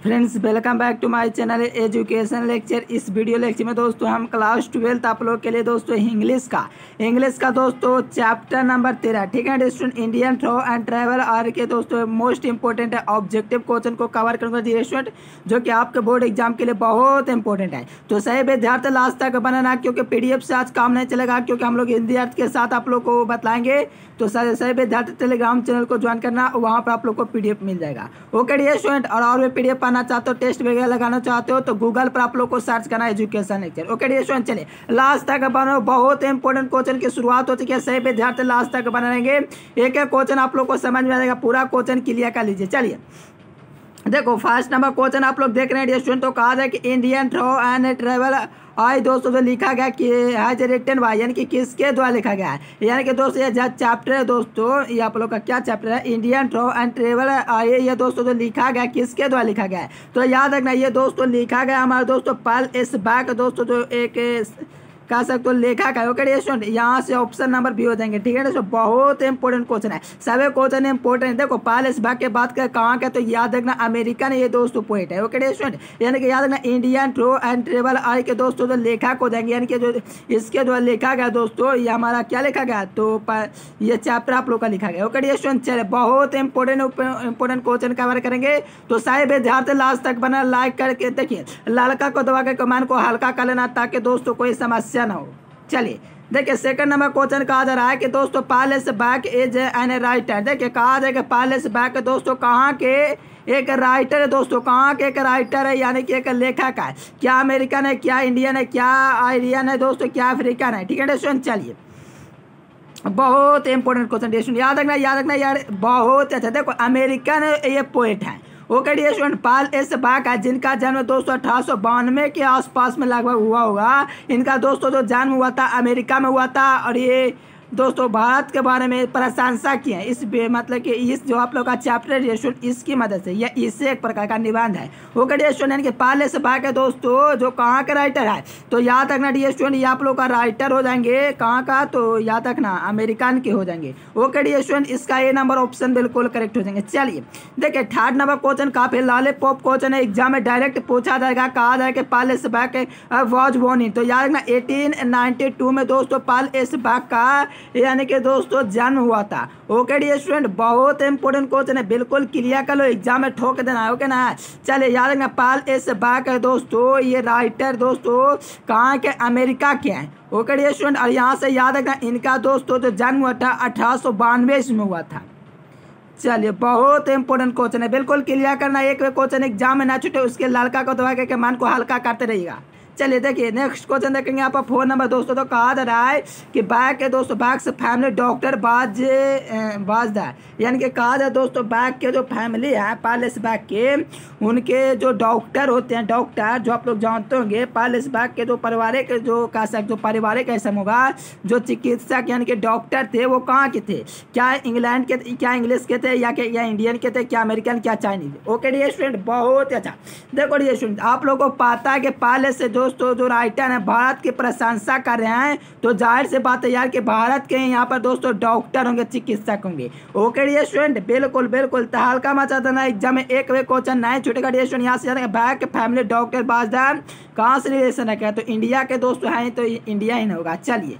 Friends welcome back to my channel education lecture. इस video lecture में दोस्तों हम क्लास 12 आप लोग के लिए दोस्तों इंग्लिश का दोस्तों चैप्टर नंबर 13 ठीक है student, Indian through and traveller के दोस्तों मोस्ट इंपॉर्टेंट है ऑब्जेक्टिव क्वेश्चन को कवर करूंगा जी स्टूडेंट, जो कि आपके बोर्ड एग्जाम के लिए बहुत इंपॉर्टेंट है। तो सही विद्यार्थी लास्ट तक बनाना, क्योंकि PDF से आज काम नहीं चलेगा, क्योंकि हम लोग हिंदी अर्थ के साथ आप लोग को बताएंगे। तो सही विद्यार्थी टेलीग्राम चैनल को ज्वाइन करना, वहाँ पर आप लोग को PDF मिल जाएगा। ओके डियर स्टूडेंट, और भी PDF पाना चाहते हो, टेस्ट वगैरह लगाना चाहते हो तो गूगल पर आप लोग को सर्च करना education lecture. Okay dear student, चलिए लास्ट तक बनो, बहुत इंपॉर्टेंट क्वेश्चन की शुरुआत हो चुकी है। सही विद्यार्थी लास्ट तक बनाएंगे, एक एक क्वेश्चन आप लोग को समझ में आएगा, पूरा क्वेश्चन क्लियर कर लीजिए। चलिए देखो फर्स्ट नंबर क्वेश्चन आप लोग देख रहे हैं डियर स्टूडेंट, तो कहा जाए कि Indian through and travel eye दोस्तों जो लिखा गया कि हैज रिटन बाय, यानी कि किसके द्वारा लिखा गया है। यानी कि दोस्तों ये चैप्टर है दोस्तों, ये आप लोग का क्या चैप्टर है, Indian through and travel eye, ये दोस्तों जो लिखा गया किसके द्वारा लिखा गया है। तो याद रखना ये दोस्तों लिखा गया हमारे दोस्तों पॉल एसबैक दोस्तों, जो एक कह सकते हो लेखक है। ओके स्टूडेंट, यहाँ से ऑप्शन नंबर भी हो जाएंगे ठीक है दोस्तों, बहुत इंपॉर्टेंट क्वेश्चन है, सभी क्वेश्चन इंपॉर्टेंट। देखो पॉल एसबैक की बात करें कहाँ का, तो याद रखना अमेरिकन ये दोस्तों पोइट है। ओके स्टूडेंट, यानी कि याद रखना Indian through and travel eye के दोस्तों जो लेखक हो जाएंगे, यानी कि जो इसके द्वारा लिखा गया दोस्तों, ये हमारा क्या लिखा गया, तो ये चैप्टर आप लोग का लिखा गया। ओके स्टूडेंट, चले बहुत इंपॉर्टेंट क्वेश्चन कवर करेंगे। तो सारे विद्यार्थी लास्ट तक बना लाइक करके देखिए, लड़का को दबा के कमेंट को हल्का कर लेना, ताकि दोस्तों कोई समस्या ना हो। चलिए देखिए सेकंड नंबर क्वेश्चन कहा जा रहा है कि दोस्तों पॉल एसबैक इज एन राइटर। देखिए कहा जाए कि पॉल एसबैक दोस्तों कहाँ के एक राइटर है दोस्तों, कहाँ के एक राइटर है, यानी कि एक लेखक है। क्या अमेरिकन है, क्या इंडियन है, क्या आयरियन है दोस्तों, क्या अफ्रीकन है। ठीक है स्टूडेंट, चलिए बहुत इंपॉर्टेंट क्वेश्चन याद रखना यार, बहुत अच्छा। देखो अमेरिकन ये पोएट है। ओके डियर स्टूडेंट, पॉल एसबैक है, जिनका जन्म दोस्तों 1892 के आसपास में लगभग हुआ होगा। इनका दोस्तों जो जन्म हुआ था अमेरिका में हुआ था, और ये दोस्तों भारत के बारे में प्रशंसा की है। इस मतलब कि इस जो आप लोग का चैप्टर डियर स्टूडेंट, इसकी मदद से या इससे एक प्रकार का निबंध है। ओके डियर स्टूडेंट, यानी कि पॉल एसबैक है दोस्तों जो कहाँ का राइटर है, तो याद रखना डियर स्टूडेंट, ये आप लोग का राइटर हो जाएंगे कहाँ का, तो याद रखना अमेरिकन के हो जाएंगे। ओके डियर स्टूडेंट, इसका ए नंबर ऑप्शन बिल्कुल करेक्ट हो जाएंगे। चलिए देखिए थर्ड नंबर क्वेश्चन काफी लॉलीपॉप क्वेश्चन है, एग्जाम में डायरेक्ट पूछा जाएगा। कहा जाए कि पॉल एसबैक वॉज बोर्न इन, तो याद रखना 1892 में दोस्तों पॉल एसबैक का यानी कि दोस्तों जन्म हुआ था। ओके डियर स्टूडेंट, बहुत इंपॉर्टेंट क्वेश्चन है, बिल्कुल क्लियर कर लो, एग्जाम में ठोक देना है। ओके ना, चलिए याद रखना पॉल एसबैक है दोस्तों, ये राइटर दोस्तों कहाँ के, अमेरिका के हैं। ओके डियर स्टूडेंट, और यहाँ से याद रखना इनका दोस्तों जो जन्म हुआ था 1892 में हुआ था। चलिए बहुत इंपॉर्टेंट क्वेश्चन है, बिल्कुल क्लियर करना, एक क्वेश्चन एग्जाम में ना छूटे, उसके लड़का को दबा के मन को हल्का करते रहिएगा। चलिए देखिए नेक्स्ट क्वेश्चन देखेंगे यहाँ पर 4 नंबर दोस्तों, तो कहा जा रहा है कि बैक के दोस्तों बैक से फैमिली डॉक्टर बाजदा, यानी कि कहा जाए दोस्तों बैक के जो फैमिली है पॉल एसबैक के, उनके जो डॉक्टर होते हैं, डॉक्टर जो आप लोग जानते होंगे, पॉल एसबैक के जो पारिवारिक जो कह सकते जो पारिवारिक ऐसा होगा, जो चिकित्सक यानी कि डॉक्टर थे वो कहाँ के थे, क्या इंग्लैंड के, क्या इंग्लिश के थे, या इंडियन के थे, क्या अमेरिकन, क्या चाइनीज। ओके डियर स्टूडेंट, बहुत अच्छा। देखो डियर स्टूडेंट, आप लोगों को पता है कि पॉल से दोस्तों जो राइटर है भारत की प्रशंसा कर रहे हैं, तो जाहिर से बात है यार कि भारत के यहाँ पर दोस्तों डॉक्टर होंगे, चिकित्सक होंगे। ओके डियर स्टूडेंट, बिल्कुल बिल्कुल तहलका मचा देना, एग्जाम में एक वे क्वेश्चन नहीं छूटेगा डियर स्टूडेंट। यहाँ से बैक फैमिली डॉक्टर बाजदा कहाँ से रिलेशन है, तो इंडिया के दोस्तों हैं, तो इंडिया ही नहीं होगा। चलिए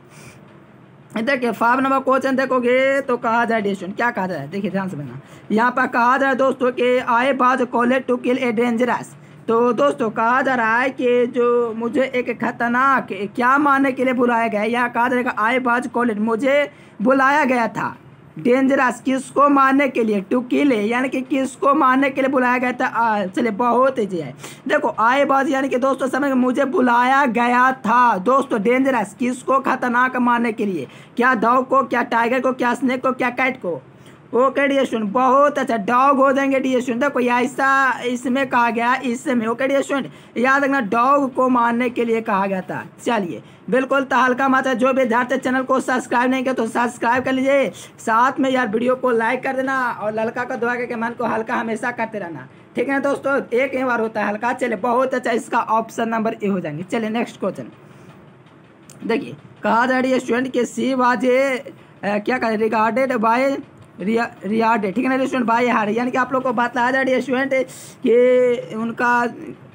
देखिए 5 नंबर क्वेश्चन देखोगे तो कहा जाए डियर स्टूडेंट, क्या कहा जाए, देखिए ध्यान से बनना। यहाँ पर कहा जाए दोस्तों कि I was called to kill a dangerous, तो दोस्तों कहा जा रहा है कि जो मुझे एक खतरनाक क्या मारने के लिए बुलाया गया है, यहाँ कहा जाएगा आई वाज कॉल्ड, मुझे बुलाया गया था, डेंजरस किसको मारने के लिए, टू किल यानी कि किसको मारने के लिए बुलाया गया था। चलिए बहुत ईजी है, देखो आई वाज यानी कि दोस्तों समझ मुझे बुलाया गया था दोस्तों, डेंजरस किसको, खतरनाक मारने के लिए, क्या डॉग को, क्या टाइगर को, क्या स्नेक को, क्या कैट को। ओके डियर स्टूडेंट, बहुत अच्छा, डॉग हो जाएंगे डियर स्टूडेंट। देखो ऐसा इसमें कहा गया, इसमें ओके डियर स्टूडेंट, याद रखना डॉग को मारने के लिए कहा गया था। चलिए बिल्कुल तहलका मचा, जो विद्यार्थी चैनल को सब्सक्राइब नहीं किया तो सब्सक्राइब कर लीजिए, साथ में यार वीडियो को लाइक कर देना, और लड़का को दबा के मन को हल्का हमेशा करते रहना, ठीक है दोस्तों, एक ही बार होता है हल्का। चलिए बहुत अच्छा, इसका ऑप्शन नंबर ए हो जाएंगे। चलिए नेक्स्ट क्वेश्चन देखिए, कहा जा रही है स्टूडेंट के सी वाजे क्या करें रिगार्डेड बाय रियार्ड, ठीक है ना स्टूडेंट, बाय हार, यानी कि आप लोग को बताया जा रही है स्टूडेंट कि उनका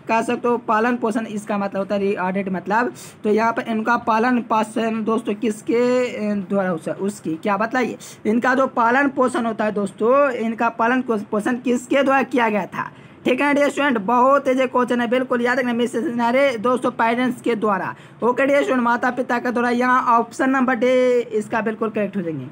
कह सकते हो पालन पोषण, इसका मतलब होता है रियार्डेड मतलब। तो यहाँ पर इनका पालन पोषण दोस्तों किसके द्वारा उसकी क्या बताइए, इनका जो पालन पोषण होता है दोस्तों, इनका पालन पोषण किसके द्वारा किया गया था, ठीक है डियर स्टूडेंट। बहुत जो क्वेश्चन है बिल्कुल याद रखना, मिशनरी दोस्तों पेरेंट्स के द्वारा, ओके डियर स्टूडेंट, माता पिता के द्वारा। यहाँ ऑप्शन नंबर डी इसका बिल्कुल करेक्ट हो जाएंगे।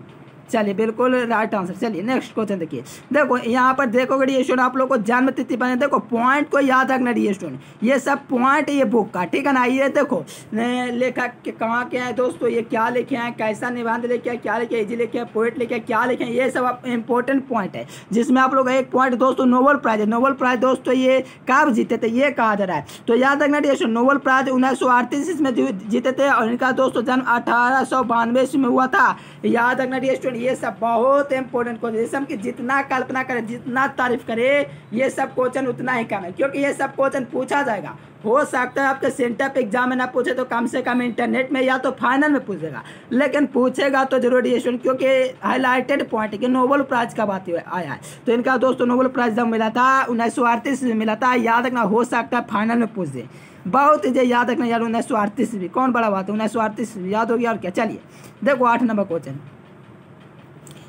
चलिए बिल्कुल राइट आंसर। चलिए नेक्स्ट क्वेश्चन देखिए, देखो यहाँ पर देखोगे डियर स्टूडेंट, आप लोग को जन्म तिथि बने, देखो पॉइंट को याद रखना डियर स्टूडेंट, ये सब पॉइंट ये बुक का, ठीक है ना। ये देखो लेखक के कहाँ के हैं दोस्तों, ये क्या लिखे हैं, कैसा निबंध लिखे हैं, क्या लिखे, इजी लिखे हैं, पोएट लिखे हैं, क्या लिखे हैं, ये सब इंपॉर्टेंट पॉइंट है, जिसमें आप लोग एक पॉइंट दोस्तों नोबेल प्राइज है। नोबेल प्राइज दोस्तों ये कब जीते थे ये कहा जा रहा है, तो याद रखना डियर स्टूडेंट, नोबेल प्राइज 1938 में जीते थे और इनका दोस्तों जन्म 1892 में हुआ था। याद रखना डियर स्टूडेंट, ये सब बहुत इंपॉर्टेंट क्वेश्चन की जितना कल्पना करें, जितना तारीफ करे, ये सब क्वेश्चन उतना ही कम है, क्योंकि ये सब क्वेश्चन पूछा जाएगा। हो सकता है आपके सेंटर पे एग्जाम में ना पूछे तो कम से कम इंटरनेट में या तो फाइनल में पूछेगा, लेकिन पूछेगा तो जरूर ये स्टूडेंट, क्योंकि हाईलाइटेड पॉइंट है कि नोबेल प्राइज का बात आया है। तो इनका दोस्तों नोबेल प्राइज जब मिला था 1938 में मिला था। याद रखना, हो सकता है फाइनल में पूछ दे, बहुत ही याद रखना यार, 1938 भी कौन बड़ा बात है, 1938 याद हो गया और क्या। चलिए देखो 8 नंबर क्वेश्चन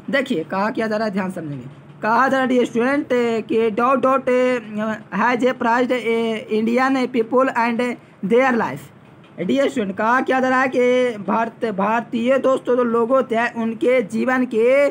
देखिए, कहा क्या जा रहा है, ध्यान समझेंगे। कहा जा रहा है स्टूडेंट कि dot dot has a prized Indian people and their life. Dear student, कहा क्या जा रहा है कि भारतीय दोस्तों जो लोग होते हैं उनके जीवन के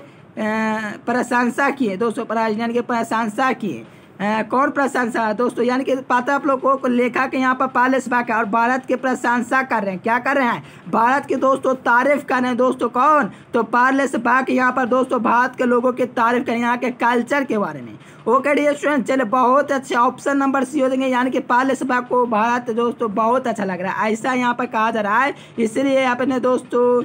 प्रशंसा किए दोस्तों, प्राइज के प्रशंसा किए। कौन प्रशंसा दोस्तों, यानी कि पता है आप लोगों को, लेखा के यहाँ पर पारलेस बाक है और भारत की प्रशंसा कर रहे हैं। क्या कर रहे हैं, भारत की दोस्तों तारीफ कर रहे हैं दोस्तों। कौन, तो पारलेस बाक यहाँ पर दोस्तों भारत के लोगों की तारीफ करें, यहाँ के कल्चर के बारे में। ओके डियर स्टूडेंट, चले बहुत अच्छा, ऑप्शन नंबर सी हो जाएंगे, यानी कि पारलेस बाक को भारत दोस्तों बहुत अच्छा लग रहा है, ऐसा यहाँ पर कहा जा रहा है, इसलिए आपने दोस्तों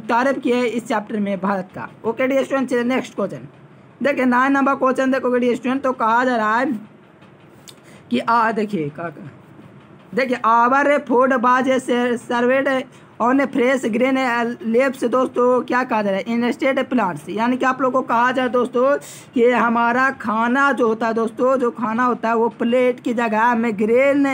तारीफ की है इस चैप्टर में भारत का। ओके डियर स्टूडेंट, चलिए नेक्स्ट क्वेश्चन देखिए 9 नंबर क्वेश्चन देखोगे डियर स्टूडेंट, तो कहा जा रहा है कि देखिए देखिए आवर फूड बाज served on fresh green lapse दोस्तों, क्या कहा जा रहा है, इंस्टेड प्लांट्स, यानी कि आप लोगों को कहा जा रहा है दोस्तों कि हमारा खाना जो होता है दोस्तों, जो खाना होता है वो प्लेट की जगह में ग्रीन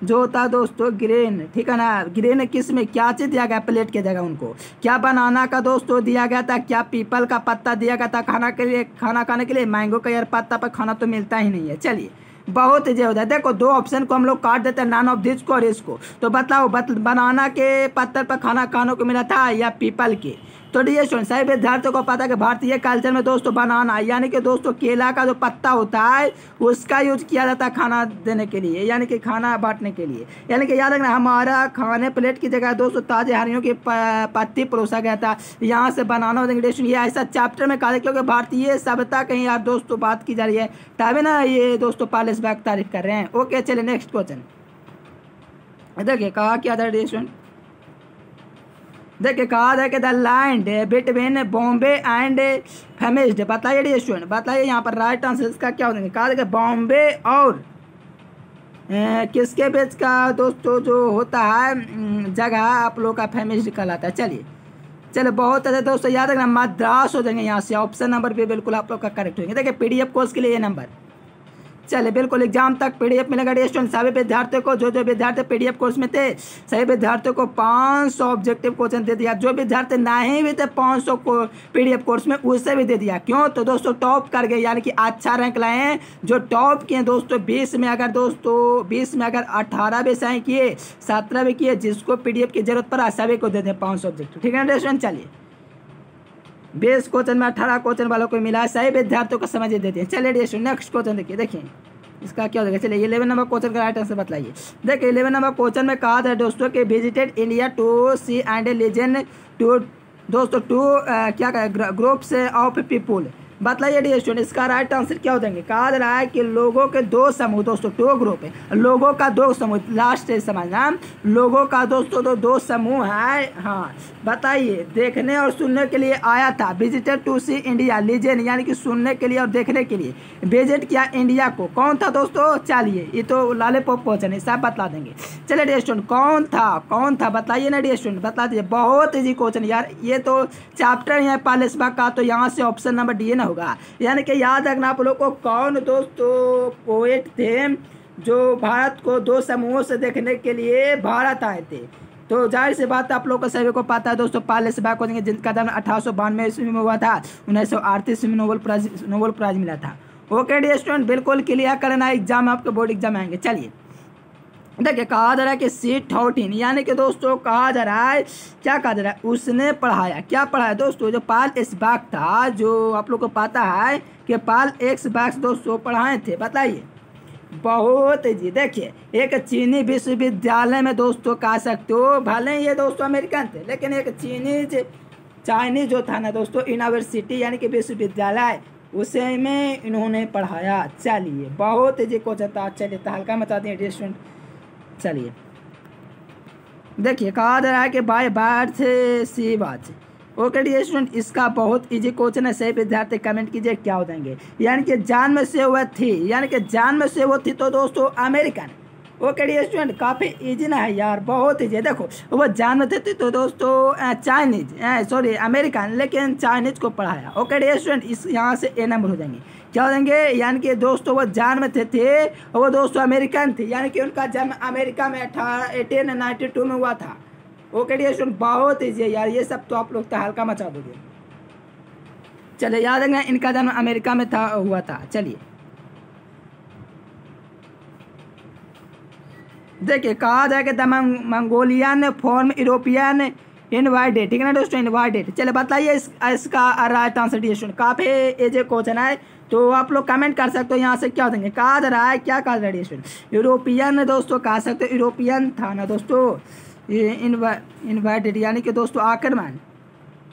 जो होता है दोस्तों, ग्रेन, ठीक है ना। ग्रेन किस में क्या चीज़ दिया गया प्लेट की जगह, उनको क्या बनाना का दोस्तों दिया गया था, क्या पीपल का पत्ता दिया गया था खाना के लिए, खाना खाने के लिए। मैंगो का यार पत्ता पर खाना तो मिलता ही नहीं है। चलिए बहुत ईजी होता है, देखो 2 ऑप्शन को हम लोग काट देते हैं, नॉन ऑफ दिस को और इसको, तो बताओ बनाना के पत्थर पर खाना खाने को मिला था या पीपल के। तो डियर स्टूडेंट, सही विद्यार्थियों को पता है कि भारतीय कल्चर में दोस्तों बनाना यानी कि दोस्तों केला का जो पत्ता होता है उसका यूज किया जाता है खाना देने के लिए, यानी कि खाना बांटने के लिए। यानी कि याद रखना, हमारा खाने प्लेट की जगह दोस्तों ताजे हरियों की पत्ती परोसा गया था, यहाँ से बनाना होता है। ये ऐसा चैप्टर में कहा, क्योंकि भारतीय सभ्यता कहीं यार दोस्तों बात की जा रही है, तभी ना ये दोस्तों पारलेस बाक तारीफ कर रहे हैं। ओके चलिए नेक्स्ट क्वेश्चन देखिए, कहा क्या था डियर स्टूडेंट, देखिए कहा था कि the land between Bombay and famished, बताइए डियर स्टूडेंट, बताइए यहाँ पर राइट आंसर इसका क्या होगा। कहा था कि बॉम्बे और किसके बीच का दोस्तों जो होता है जगह आप लोग का फेमिस्ड कहलाता है। चलिए बहुत अच्छा दोस्तों, याद रखना मद्रास हो जाएंगे यहाँ से, ऑप्शन नंबर भी बिल्कुल आप लोग का करेक्ट होंगे। देखिए PDF कोर्स के लिए ये नंबर, चलिए बिल्कुल एग्जाम तक PDF मिलेगा डियर स्टूडेंट। सभी विद्यार्थियों को, जो विद्यार्थी PDF कोर्स में थे सभी विद्यार्थियों को 500 ऑब्जेक्टिव क्वेश्चन दे दिया, जो विद्यार्थी नहीं भी थे 500 को PDF कोर्स में उससे भी दे दिया। क्यों, तो दोस्तों टॉप कर गए, यानी कि अच्छा रैंक लाए हैं। जो टॉप किए दोस्तों 20 में अगर 18 भी सही किए, 17 भी किए, जिसको PDF की जरूरत पड़ा सभी को दे दें 500 ऑब्जेक्टिव, ठीक है डियर स्टूडेंट। चलिए 20 क्वेश्चन में 18 क्वेश्चन वालों को मिला, सही विद्यार्थियों को समझ देते हैं। चलिए डियर स्टूडेंट नेक्स्ट क्वेश्चन देखिए इसका क्या हो जाएगा। चलिए 11 नंबर क्वेश्चन का राइट आंसर बताइए। देखिए 11 नंबर क्वेश्चन में कहा था दोस्तों कि visited India to see and listen to दोस्तों टू क्या कहा ग्रुप्स ऑफ पीपुल, बताइए डियर स्टूडेंट, इसका राइट आंसर क्या हो जाएंगे। कहा जा रहा है कि लोगों के दो समूह दोस्तों, टू ग्रुप है, लोगों का दो समूह, लास्ट स्टेज समझना, लोगों का दोस्तों दो समूह है। हाँ बताइए, देखने और सुनने के लिए आया था, visited to see India, listen यानी कि सुनने के लिए और देखने के लिए विजिट किया इंडिया को। कौन था दोस्तों, चलिए ये तो लॉलीपॉप क्वेश्चन है, सब बता देंगे। चलिए डियर स्टूडेंट, कौन था बताइए ना डियर स्टूडेंट, बता दीजिए। बहुत इजी क्वेश्चन यार, ये तो चैप्टर है पहले भाग का, तो यहाँ से ऑप्शन नंबर डी ना होगा। यानी कि याद रखना आप लोग को, कौन दोस्तों पोएट थे जो भारत को दो समूहों से देखने के लिए भारत आए थे। तो जाहिर सी बात आप लोग को सभी को पता है दोस्तों, पार्लेस बैक हो जाएंगे, जिनका जन्म 1892 ईस्वी में हुआ था, 1938 में नोबेल प्राइज मिला था। ओके डियर स्टूडेंट, बिल्कुल क्लियर करना, एग्जाम आपके बोर्ड एग्जाम आएंगे। चलिए देखिए, कहा जा रहा है कि C14 यानी कि दोस्तों कहा जा रहा है, क्या कहा जा रहा है, उसने पढ़ाया, क्या पढ़ाया दोस्तों, जो पाल एक्स बाग था, जो आप लोग को पता है कि पाल एक्स बाग दोस्तों पढ़ाए थे। बताइए, बहुत जी। देखिए, एक चीनी विश्वविद्यालय में दोस्तों कह सकते हो, भले ये दोस्तों अमेरिकन थे, लेकिन एक चाइनीज जो था ना दोस्तों, यूनिवर्सिटी यानी कि विश्वविद्यालय, उसे में इन्होंने पढ़ाया। चलिए बहुत जी क्वेश्चन था। चलिए तो हल्का मचा दिए स्टूडेंट। चलिए देखिए, कहा जा रहा है कि by birth see watch. Okay dear student, इसका बहुत इजी क्वेश्चन है, सही विद्यार्थी कमेंट कीजिए क्या हो जाएंगे। यानी कि जान में से वो थी, यानी कि जान में से वो थी तो दोस्तों अमेरिकन। ओके डियर स्टूडेंट, काफ़ी इजी ना है यार, बहुत इजी है। देखो, वो जान में थे तो दोस्तों चाइनीज अमेरिकन, लेकिन चाइनीज को पढ़ाया। ओके डियर स्टूडेंट, इस यहाँ से ए नंबर हो जाएंगे, क्या हो जाएंगे, यानी कि दोस्तों वो जान में थे और वो दोस्तों अमेरिकन थे, यानी कि उनका जन्म अमेरिका में 1892 में हुआ था। ओके डियर स्टूडेंट, बहुत ईजी है यार, ये सब तो आप लोग तो हल्का मचा दोगे। चलिए याद रखना, इनका जन्म अमेरिका में हुआ था। चलिए देखिए, कहा जाए कि the Mongolian form European invited, ठीक है ना दोस्तों, इनवाइटेड। चलिए बताइए इसका राइट आंसर डियर स्टूडेंट, काफ़ी एजे क्वेश्चन है, तो आप लोग कमेंट कर सकते हो यहाँ से क्या हो देंगे। कहा जा रहा है, क्या कहा जा रहा है स्टूडेंट, यूरोपियन दोस्तों कह सकते हो, यूरोपियन था ना दोस्तों, इनवाइटेड यानी कि दोस्तों आक्रमण।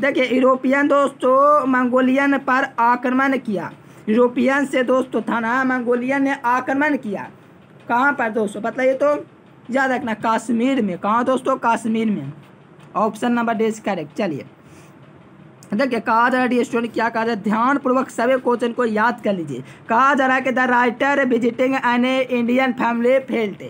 देखिए, यूरोपियन दोस्तों मंगोलियन पर आक्रमण किया, यूरोपियन से दोस्तों था ना, मंगोलियन ने आक्रमण किया। कहाँ पर दोस्तों बताइए, तो याद रखना कश्मीर में। कहाँ दोस्तों, कश्मीर में। Option number D is correct. चलिए देखिए, कहा जा रहा है स्टूडेंट, क्या कहा जा रहा है, ध्यानपूर्वक सभी क्वेश्चन को याद कर लीजिए। कहा जा रहा है कि the writer visiting an Indian family felt,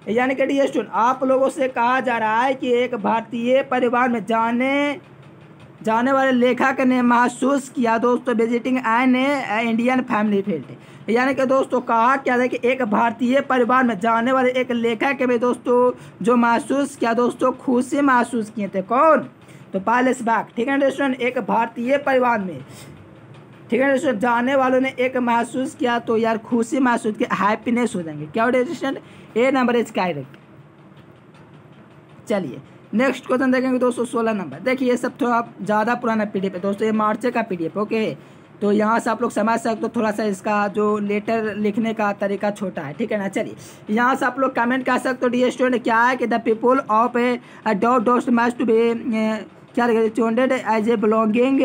यानी कि डी स्टूडेंट आप लोगों से कहा जा रहा है कि एक भारतीय परिवार में जाने वाले लेखक ने महसूस किया दोस्तों, visiting an Indian family felt, यानी कि दोस्तों कहा क्या है कि एक भारतीय परिवार में जाने वाले एक लेखक में दोस्तों जो महसूस किया दोस्तों, खुशी महसूस किए थे। कौन, तो पार्लेस बैक, ठीक है स्टूडेंट, एक भारतीय परिवार में, ठीक है स्टूडेंट, जाने वालों ने एक महसूस किया, तो यार खुशी महसूस की, हैप्पीनेस हो जाएंगे। क्या हो student, A number is correct. चलिए नेक्स्ट क्वेश्चन देखेंगे दोस्तों, 16 नंबर। देखिए, ये सब थोड़ा ज़्यादा पुराना पीडीएफ है दोस्तों, ये मार्च का पीडीएफ। ओके, तो यहाँ से आप लोग समझ सकते हो, थोड़ा सा इसका जो लेटर लिखने का तरीका छोटा है, ठीक है ना। चलिए यहाँ से आप लोग कमेंट कर सकते हो डियर स्टूडेंट, क्या है कि the people of a dot must be क्या चोंडेड as a belonging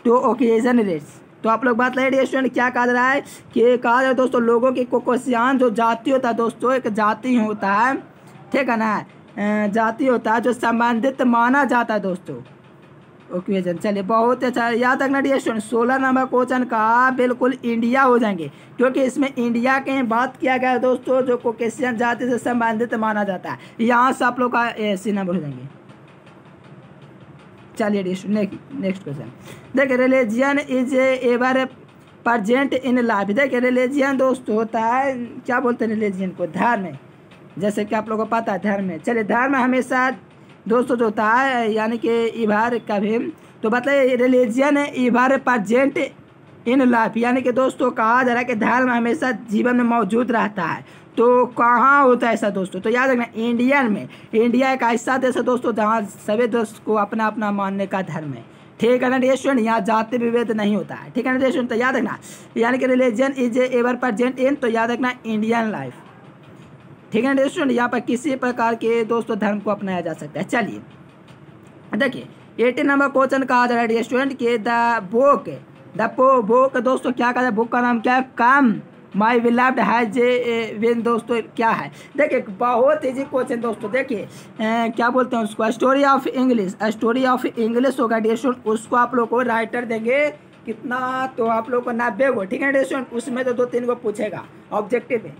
to occasion rates. तो आप लोग बात डियर स्टूडेंट, क्या कहा जा रहा है कि कहा जा रहा है दोस्तों, लोगों की कोकोसियान जो जाति होता है दोस्तों, एक जाति होता है, ठीक है ना, जाति होता है जो संबंधित माना जाता है दोस्तों, ओकेजन। चलिए बहुत अच्छा, याद रखना डियर स्टूडेंट, 16 नंबर क्वेश्चन का बिल्कुल इंडिया हो जाएंगे, क्योंकि इसमें इंडिया के बात किया गया है दोस्तों, जो कोकेशियन जाति से संबंधित माना जाता है। यहाँ से आप लोग का 80 नंबर हो जाएंगे। चलिए डियर स्टूडेंट, नेक्स्ट क्वेश्चन देखिए, religion is ever present in life. देखिए, रिलीजियन दोस्तों होता है, क्या बोलते हैं रिलीजियन को, धर्म, जैसे कि आप लोगों को पता है धर्म है। चलिए, धर्म हमेशा दोस्तों जो होता है, यानी कि इबार कभी, तो बताइए रिलीजियन है इबार प्रेजेंट इन लाइफ, यानी कि दोस्तों कहा जा रहा है कि धर्म हमेशा जीवन में मौजूद रहता है। तो कहाँ होता है ऐसा दोस्तों, तो याद रखना इंडियन में, इंडिया एक ऐसा देश है दोस्तों जहाँ सभी दोस्त को अपना अपना मानने का धर्म है, ठीक है ना डियर स्टूडेंट, यहाँ जाति विभेद नहीं होता है, ठीक है ना डियर स्टूडेंट। तो याद रखना, यानी कि religion is ever present in, तो याद रखना इंडियन लाइफ, ठीक है डियर स्टूडेंट, यहाँ पर किसी प्रकार के दोस्तों धर्म को अपनाया जा सकता है। चलिए देखिए, 18 नंबर क्वेश्चन कहा जा रहा है डियर स्टूडेंट कि द बुक द बुक दोस्तों क्या कहते हैं, बुक का नाम क्या है, कम माई बिलव्ड हैज विन दोस्तों क्या है। देखिए बहुत इजी क्वेश्चन दोस्तों, देखिए क्या बोलते हैं उसको, story of English, story of English होगा डिस्टूडेंट, उसको आप लोग को राइटर देंगे कितना, तो आप लोग को 90 को, ठीक है डिस्टूडेंट, उसमें तो 2-3 को पूछेगा ऑब्जेक्टिव में,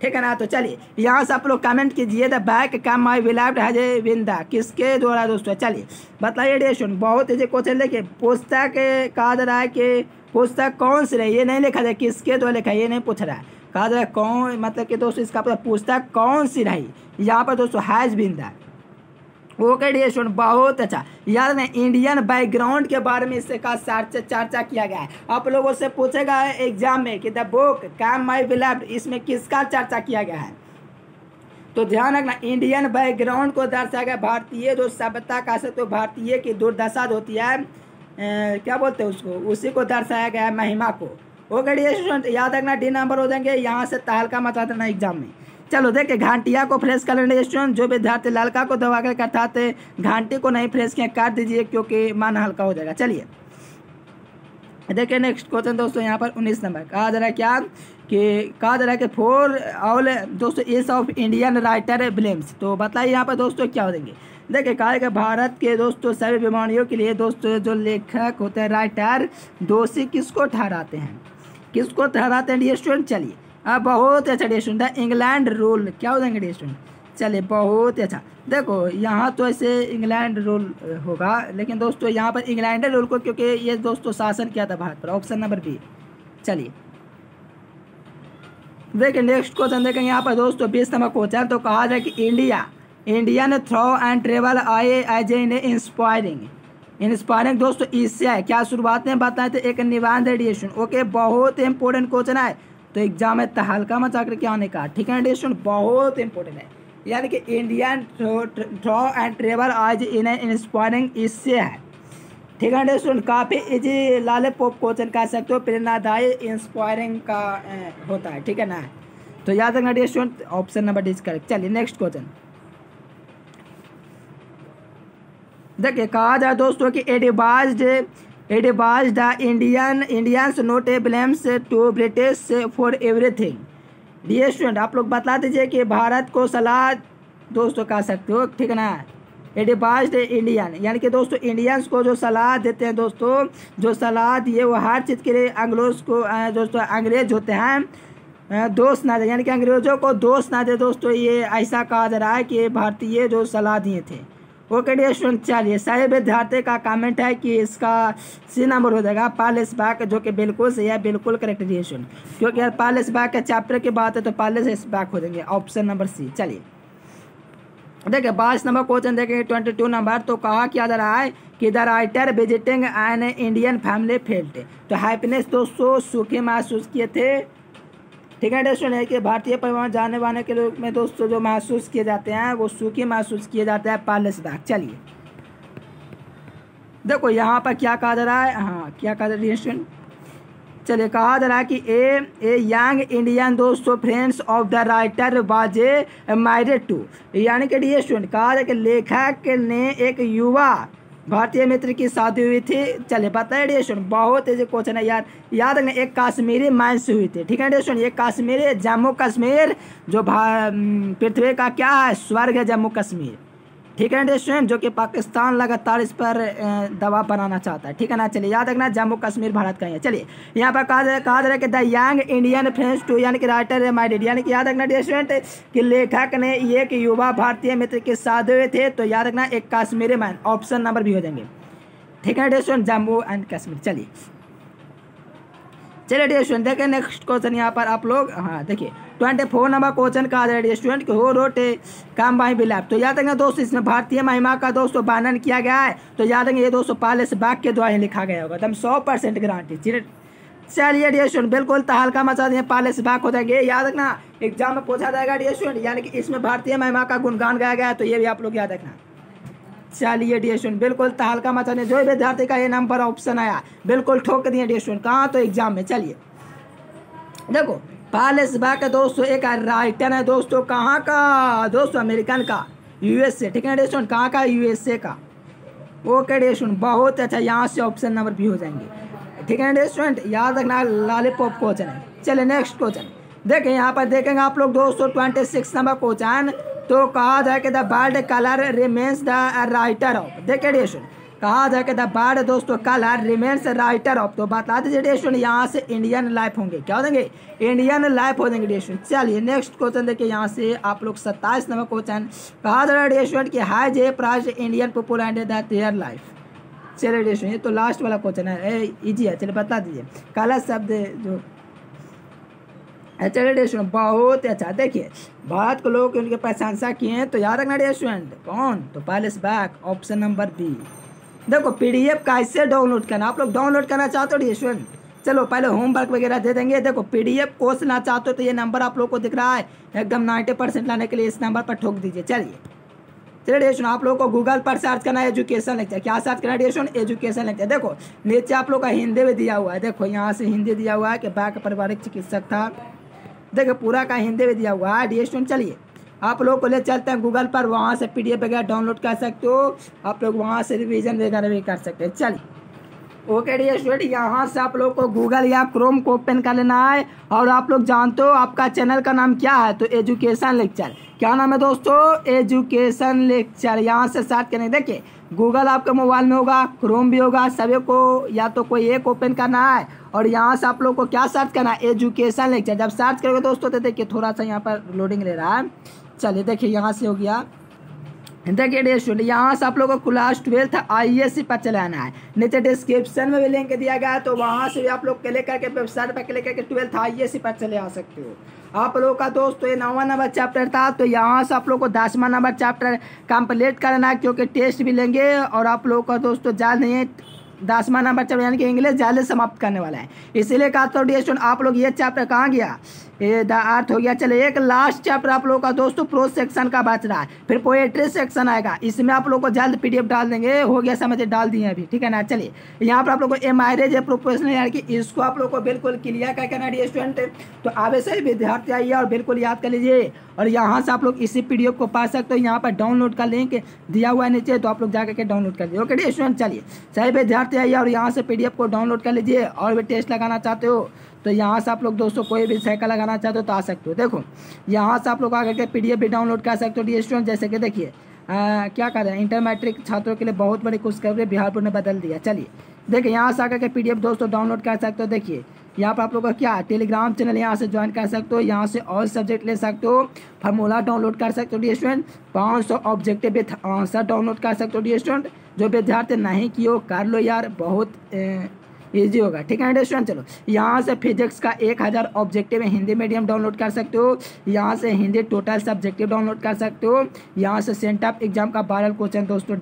ठीक है ना। तो चलिए यहाँ से आप लोग कमेंट कीजिए the back come my beloved has win the, किसके द्वारा दोस्तों, चलिए बताइए डिस्टूडेंट। बहुत इजी क्वेश्चन, देखिए पुस्तक कहा जा रहा है कि पुस्तक कौन सी रही, ये नहीं लिखा जाए किसके द्वारा लिखा है, ये नहीं पूछ रहा है, कहा जा रहा है कौन, मतलब कि दोस्तों इसका पुस्तक कौन सी रही, यहाँ पर दोस्तों has been the. Okay dear student, बहुत अच्छा। याद रखना इंडियन बैकग्राउंड के बारे में इससे का चर्चा किया गया है। आप लोगों से पूछेगा एग्जाम में कि the book come my beloved, इसमें किसका चर्चा किया गया है, तो ध्यान रखना इंडियन बैकग्राउंड को दर्शाया गया, भारतीय जो सभ्यता का से, तो भारतीय की दुर्दशा जो होती है क्या बोलते हैं उसको, उसी को दर्शाया गया है, महिमा को। ओके डियर स्टूडेंट, याद रखना डी नंबर हो जाएंगे, यहाँ से तहलका मचा देना एग्जाम में। चलो देखिए घंटिया को फ्रेश कर लेंगे स्टूडेंट, जो विद्यार्थी ललका को दबा कर करता थे, घंटी को नहीं फ्रेश किया काट दीजिए क्योंकि मन हल्का हो जाएगा। चलिए देखिए नेक्स्ट क्वेश्चन दोस्तों, यहाँ पर 19 नंबर कहा जा रहा है क्या, कि कहा जा रहा है कि फॉर ऑल दोस्तों इस ऑफ इंडियन राइटर ब्लेम्स, तो बताइए यहाँ पर दोस्तों क्या हो देंगे। देखिए कहा कि भारत के दोस्तों सभी बीमारियों के लिए दोस्तों जो लेखक होते हैं राइटर, दोषी किसको ठहराते हैं, किसको ठहराते हैं डियर स्टूडेंट। चलिए अब बहुत अच्छा dear student, the England rule क्या हो जाएंगे डियर स्टूडेंट। चलिए बहुत अच्छा, देखो यहाँ तो ऐसे इंग्लैंड रूल होगा, लेकिन दोस्तों यहाँ पर इंग्लैंड रूल को, क्योंकि ये दोस्तों शासन किया था भारत पर, ऑप्शन नंबर बी। चलिए देखिए नेक्स्ट क्वेश्चन देखेंगे यहाँ पर दोस्तों 20 नंबर क्वेश्चन, तो कहा जाए कि Indian through and travel eye as an inspiring दोस्तों इससे है क्या, शुरुआत में बताए थे एक निबंध एडिशन। ओके बहुत इंपॉर्टेंट क्वेश्चन है, तो एग्जाम में तहलका मचा कर क्या आने का, ठीक है एडिशन, बहुत इंपॉर्टेंट है। यानी कि इंडियन थ्रो एंड ट्रेवल आज इन इंस्पायरिंग इससे है, ठीक है एडिशन, काफ़ी इजी लाले पॉप क्वेश्चन कह सकते हो, प्रेरणादायी इंस्पायरिंग का होता है, ठीक है ना। तो याद रखना edition, option number D correct. चलिए नेक्स्ट क्वेश्चन देखिए कहा जाए दोस्तों कि advised the Indians not a blames to British for everything. Dear student आप लोग बता दीजिए कि भारत को सलाह दोस्तों कह सकते हो, ठीक है ना। एडवाइज्ड इंडियन यानी कि दोस्तों इंडियंस को जो सलाह देते हैं दोस्तों, जो सलाह दिए वो हर चीज़ के लिए अंग्रेज को दोस्तों अंग्रेज होते हैं, दोष ना दे, यानी कि अंग्रेजों को दोष ना दे दोस्तों, ये ऐसा कहा जा रहा है कि भारतीय जो सलाह दिए थे। ओके डियर स्टूडेंट, चलिए सही विद्यार्थी का कमेंट है कि इसका सी नंबर हो जाएगा पार्लेस बैक, जो कि बिल्कुल सही है, बिल्कुल करेक्ट डियर स्टूडेंट, क्योंकि यार पार्लेस बैक के चैप्टर की बात है तो पार्लेस बैक हो जाएंगे, ऑप्शन नंबर सी। चलिए देखिए 22 नंबर क्वेश्चन देखेंगे 22 नंबर, तो कहा किया जा रहा है कि the writer visiting an Indian family felt, तो हैप्पीनेस दोस्तों सुखी महसूस किए थे, ठीक है दोस्तों, है कि भारतीय परिवहन जाने वाने के रूप में दोस्तों जो महसूस किए जाते हैं वो सुखी महसूस किए जाते हैं, पार्लेस बैक। चलिए देखो यहाँ पर क्या कहा जा रहा है, हाँ क्या कहा जा रहा है स्टूडेंट, चलिए कहा जा रहा है कि ए यंग इंडियन दोस्तों friends of the writer was married to, यानी कि डियर स्टूडेंट कहा जाए कि लेखक ने एक युवा भारतीय मित्र की शादी हुई थी। चलिए बताइए डियर स्टूडेंट, बहुत ऐसे क्वेश्चन है यार, याद रखना एक कश्मीरी मैन से हुई थी, ठीक है डियर स्टूडेंट, ये कश्मीरी जम्मू कश्मीर जो पृथ्वी का क्या है स्वर्ग है जम्मू कश्मीर, ठीक है डियर स्टूडेंट, जो कि पाकिस्तान लगातार इस पर दबाव बनाना चाहता है, ठीक है ना। चलिए याद रखना जम्मू कश्मीर भारत का है। चलिए यहाँ पर कहा जा रहा है कि the young Indian friends to, यानी कि राइटर मैरिड, यानी कि याद रखना डियर स्टूडेंट कि लेखक ने एक युवा भारतीय मित्र के साथ हुए थे, तो याद रखना एक कश्मीरी मैन, ऑप्शन नंबर भी हो जाएंगे, ठीक है dear student, Jammu and Kashmir. चलिए डियर स्टूडेंट देखिए नेक्स्ट क्वेश्चन यहाँ पर आप लोग, हाँ देखिए 24 नंबर क्वेश्चन कहा जा रहा है डियर स्टूडेंट, हो रोट कम बाई बिलव्ड, तो याद रखना दोस्तों इसमें भारतीय महिमा का दोस्तों वर्णन किया गया है, तो याद रखना ये दोस्तों पार्लेस बैक के द्वारा लिखा गया होगा, एकदम 100% गारंटी। चलिए डियर स्टूडेंट बिल्कुल तहलका मचा दिए, पार्लेस बैक हो जाएंगे, याद रखना एग्जाम में पूछा जाएगा डियर स्टूडेंट, यानी कि इसमें भारतीय महिमा का गुणगान गाया गया है, तो ये भी आप लोग याद रखना। चलिए डियर स्टूडेंट बिल्कुल तहलका मचा दिए, जो विद्यार्थी का ये नंबर ऑप्शन आया बिल्कुल ठोक दिए डियर स्टूडेंट, कहाँ तो एग्जाम में। चलिए देखो पार्लेस बैक दोस्तों एक राइटर है दोस्तों, कहाँ का दोस्तों, अमेरिकन का, यूएसए, ठीक है डियर स्टूडेंट, कहाँ का, यूएसए का। ओके डियर स्टूडेंट बहुत अच्छा, यहाँ से ऑप्शन नंबर भी हो जाएंगे, ठीक है ना स्टूडेंट, याद रखना लॉलीपॉप क्वेश्चन है। चलिए नेक्स्ट क्वेश्चन देखें, यहाँ पर देखेंगे आप लोग दोस्तों 26 नंबर क्वेश्चन। तो कहा जाए कि the bird colour remains the writer of, देखिए डियर स्टूडेंट, कहा जाए कि द बर्ड दोस्तों कलर रिमेन्स राइटर ऑफ, तो बता दीजिए डियर स्टूडेंट यहाँ से इंडियन लाइफ होंगे, क्या हो जाएंगे, इंडियन लाइफ हो जाएंगे डियर स्टूडेंट। चलिए नेक्स्ट क्वेश्चन देखिए यहाँ से आप लोग 27 नंबर क्वेश्चन, कहा जा रहा है डियर स्टूडेंट कि high J prize Indian people and their life. चलिए डियर स्टूडेंट, ये तो लास्ट वाला क्वेश्चन है, इजी है, चलिए बता दीजिए। काला शब्द जो चलिए डियर स्टूडेंट, बहुत अच्छा। देखिए भारत को लोग उनकी प्रशंसा किए हैं, तो याद रखना डियर स्टूडेंट कौन, तो पहले से बैक ऑप्शन नंबर बी। देखो पीडीएफ कैसे डाउनलोड करना, आप लोग डाउनलोड करना चाहते हो डियर स्टूडेंट, चलो पहले होमवर्क वगैरह दे देंगे। देखो पीडीएफ कोर्स ना चाहते हो तो ये नंबर आप लोग को दिख रहा है, एकदम 90% लाने के लिए इस नंबर पर ठोक दीजिए। चलिए डियर स्टूडेंट, आप लोगों को गूगल पर सर्च करना है एजुकेशन लेक्चर, क्या सर्च करना है डियर स्टूडेंट, एजुकेशन लेक्चर। देखो नीचे आप लोग का हिंदी में दिया हुआ है, देखो यहाँ से हिंदी दिया हुआ है कि बैक पारिवारिक चिकित्सक था, देखो पूरा का हिंदी में दिया हुआ है डियर स्टूडेंट। चलिए आप लोग को ले चलते हैं गूगल पर, वहाँ से पीडीएफ वगैरह डाउनलोड कर सकते हो, आप लोग वहाँ से रिवीजन वगैरह भी कर सकते हैं। चलिए ओके डियर स्टूडेंट, यहाँ से आप लोग को गूगल या क्रोम को ओपन कर लेना है, और आप लोग जानते हो आपका चैनल का नाम क्या है, तो एजुकेशन लेक्चर। क्या नाम है दोस्तों, एजुकेशन लेक्चर। यहाँ से सर्च करें, देखिए गूगल आपके मोबाइल में होगा, क्रोम भी होगा, सभी को या तो कोई एक ओपन करना है, और यहाँ से आप लोग को क्या सर्च करना है, एजुकेशन लेक्चर। जब सर्च करोगे दोस्तों तो देखिए थोड़ा सा यहाँ पर लोडिंग ले रहा है। चलिए देखिए यहाँ से हो गया, देखिए डियर स्टूडेंट यहाँ से आप लोग को क्लास 12 IESE पर चलाना है, नीचे डिस्क्रिप्शन में भी लिंक दिया गया है, तो वहाँ से भी आप लोग क्लिक करके वेबसाइट पर क्लिक करके 12th IESE पर चले आ सकते हो। आप लोगों का दोस्तों ये 9वां नंबर चैप्टर था, तो यहाँ से आप लोग को 10वां नंबर चैप्टर कंप्लीट करना है, क्योंकि टेस्ट भी लेंगे, और आप लोगों का दोस्तों जाल नहीं है 10वां नंबर चैप्टर यानी कि इंग्लिश जल्दी समाप्त करने वाला है, इसीलिए कहा तो डियर स्टूडेंट आप लोग ये चैप्टर कहाँ गया, ये द अर्थ हो गया। चलिए एक लास्ट चैप्टर आप लोगों का दोस्तों प्रोज सेक्शन का बच रहा है, फिर पोएट्री सेक्शन आएगा, इसमें आप लोग को जल्द पीडीएफ डाल देंगे, हो गया समझ, डाल दिए अभी, ठीक है ना। चलिए यहाँ पर आप लोग को ए मैरिज ए प्रोपोजल यानी कि इसको आप लोग को बिल्कुल क्लियर क्या करना डियर स्टूडेंट, तो आगे से विद्यार्थी आइए और बिल्कुल याद कर लीजिए, और यहाँ से आप लोग इसी पीडीएफ को पा सकते हो, यहाँ पर डाउनलोड का लिंक दिया हुआ है नीचे, तो आप लोग जाकर के डाउनलोड कर लीजिए। ओके डियर स्टूडेंट, चलिए सही विद्यार्थी आइए और यहाँ से पीडीएफ को डाउनलोड कर लीजिए, और भी टेस्ट लगाना चाहते हो तो यहाँ से आप लोग दोस्तों कोई भी साइकिल लगाना चाहते हो तो आ सकते हो। देखो यहाँ से आप लोग आकर के पीडीएफ भी डाउनलोड कर सकते हो डियर स्टूडेंट, जैसे कि देखिए क्या कर रहे हैं, इंटर मैट्रिक छात्रों के लिए बहुत बड़ी खुशखबरी बिहार बोर्ड ने बदल दिया। चलिए देखिए यहाँ से आकर के पीडीएफ दोस्तों डाउनलोड कर सकते हो। देखिए यहाँ पर आप लोग का क्या टेलीग्राम चैनल यहाँ से ज्वाइन कर सकते हो, यहाँ से ऑल सब्जेक्ट ले सकते हो, फार्मूला डाउनलोड कर सकते हो dear student, 500 objective with answer download कर सकते हो डियर स्टूडेंट। जो विद्यार्थी नहीं किए कर लो यार, बहुत ईजी होगा, ठीक है डियर स्टूडेंट। चलो यहाँ से फिजिक्स का 1000 ऑब्जेक्टिव हिंदी मीडियम डाउनलोड कर सकते हो, यहाँ से हिंदी टोटल सब्जेक्टिव डाउनलोड कर सकते हो, यहाँ से सेंटअप एग्जाम का 12 क्वेश्चन दोस्तों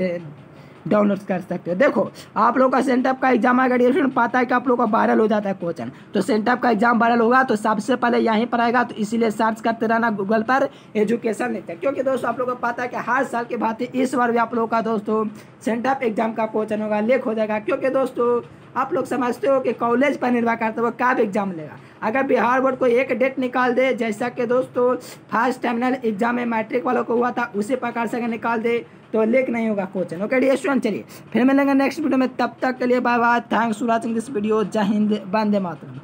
डाउनलोड कर सकते हो। देखो आप लोग का सेंटअप का एग्जाम अगर डियर स्टूडेंट पता है कि आप लोग का वायरल हो जाता है क्वेश्चन, तो सेंटअप का एग्जाम वायरल होगा तो सबसे पहले यहीं पर आएगा, तो इसीलिए सर्च करते रहना गूगल पर एजुकेशन लेक्चर, क्योंकि दोस्तों आप लोग को पता है कि हर साल के भांति इस बार भी आप लोग का दोस्तों सेंटअप एग्जाम का क्वेश्चन होगा, लीक हो जाएगा, क्योंकि दोस्तों आप लोग समझते हो कि कॉलेज पर निर्भर करते हो कब एग्जाम लेगा। अगर बिहार बोर्ड को एक डेट निकाल दे, जैसा कि दोस्तों फर्स्ट टर्मिनल एग्जाम में मैट्रिक वालों को हुआ था, उसी प्रकार से अगर निकाल दे तो लीक नहीं होगा क्वेश्चन। ओके डियर स्टूडेंट, चलिए फिर मिलेंगे नेक्स्ट वीडियो में, तब तक के लिए bye bye, thanks for watching this video, जय हिंद, वंदे मातरम।